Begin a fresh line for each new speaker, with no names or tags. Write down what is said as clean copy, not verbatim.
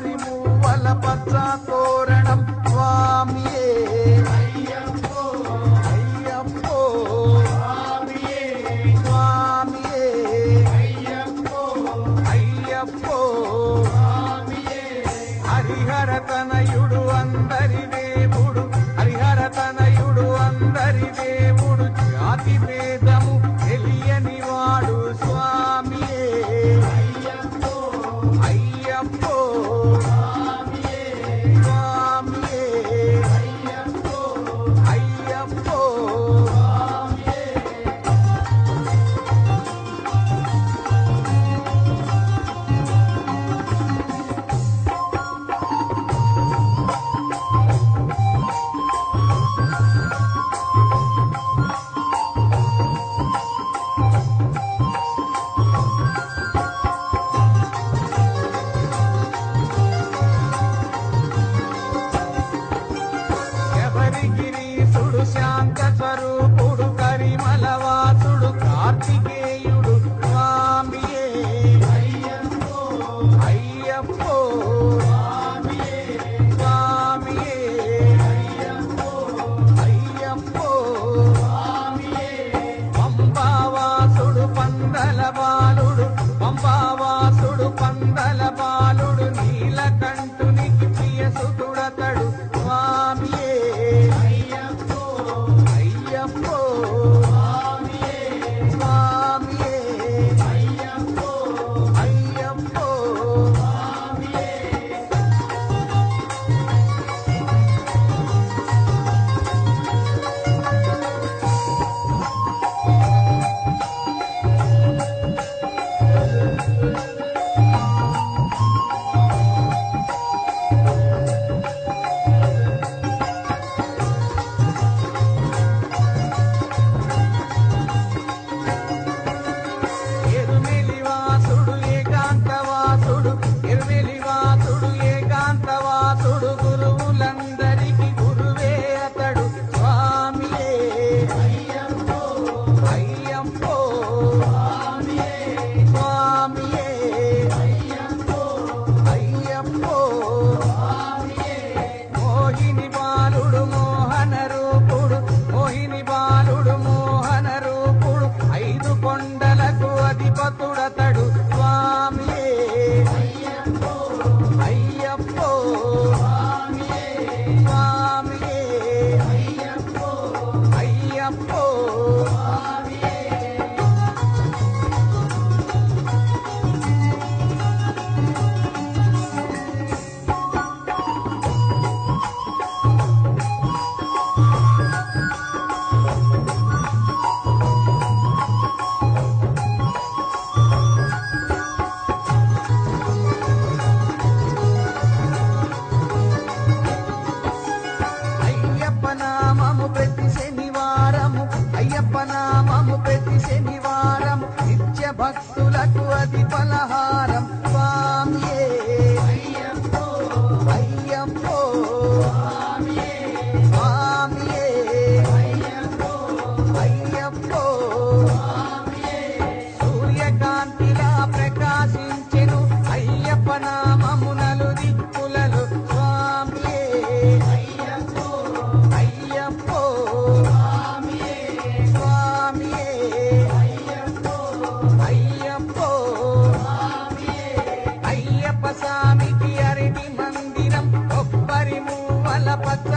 కొబ్బరి మూవల పచ్చ తోరణం స్వామియే అయ్యప్పో అయ్యప్పో స్వామియే స్వామియే అయ్యప్పో అయ్యప్పో స్వామియే హరిహర తనయుడు అందరి దేవుడు హరిహర తనయుడు అందరి దేవుడు జాతి భేదము తెలియని వాడు స్వామియే అయ్యప్పో అయ్యప్పో స్వామియే స్వామియే అయ్యప్పో అయ్యప్పో స్వామియే శబరిగిరీశుడు శాంత స్వరూపుడు కరిమలవాసుడు కార్తికేయుడు స్వామియే అయ్యప్పో అయ్యప్పో స్వామియే స్వామియే అయ్యప్పో అయ్యప్పో స్వామియే పంబావాసుడు పందల బాలుడు పంబావాసుడు పందల బాలుడు నీలకంఠునికి ప్రియసుతుడతడు స్వామియే అయ్యప్పో అయ్యప్పో స్వామియే స్వామియే అయ్యప్పో అయ్యప్పో స్వామియే ఎరుమెలివాసుడు ఏకాంతవాసుడు ఎరుమెలివాసుడు ఏకాంతవాసుడు గురువులందరికీ గురువే అతడు స్వామియే అయ్యప్పో అయ్యప్పో స్వామియే స్వామియే అయ్యప్పో అయ్యప్పో స్వామియే మోహిని బాలుడు మోహన రూపుడు మోహిని బాలుడు మోహన రూపుడు ఐదు కొండలకు అధిపతుడతడు స్వామియే అయ్యప్పో అయ్యప్పో స్వామియే స్వామియే అయ్యప్పో అయ్యప్పో స్వామియే అయ్యప్ప నామము ప్రతి శనివారము అయ్యప్ప నామము ప్రతి శనివారం నిత్య భక్తులకు అది పలహారం స్వామియే అయ్యప్పో అయ్యప్పో స్వామియే స్వామియే అయ్యప్పో అయ్యప్పో స్వామియే సూర్యకాంతిలా ప్రకాశించెను అయ్యప్ప నామము నలు దిక్కులలో స్వామియే అయ్యప్పో అయ్యప్పో స్వామియే స్వామియే అయ్యప్పో అయ్యప్పో స్వామియే అయ్యప్ప స్వామికి అరటి మందిరం కొబ్బరి మూవల పచ్చ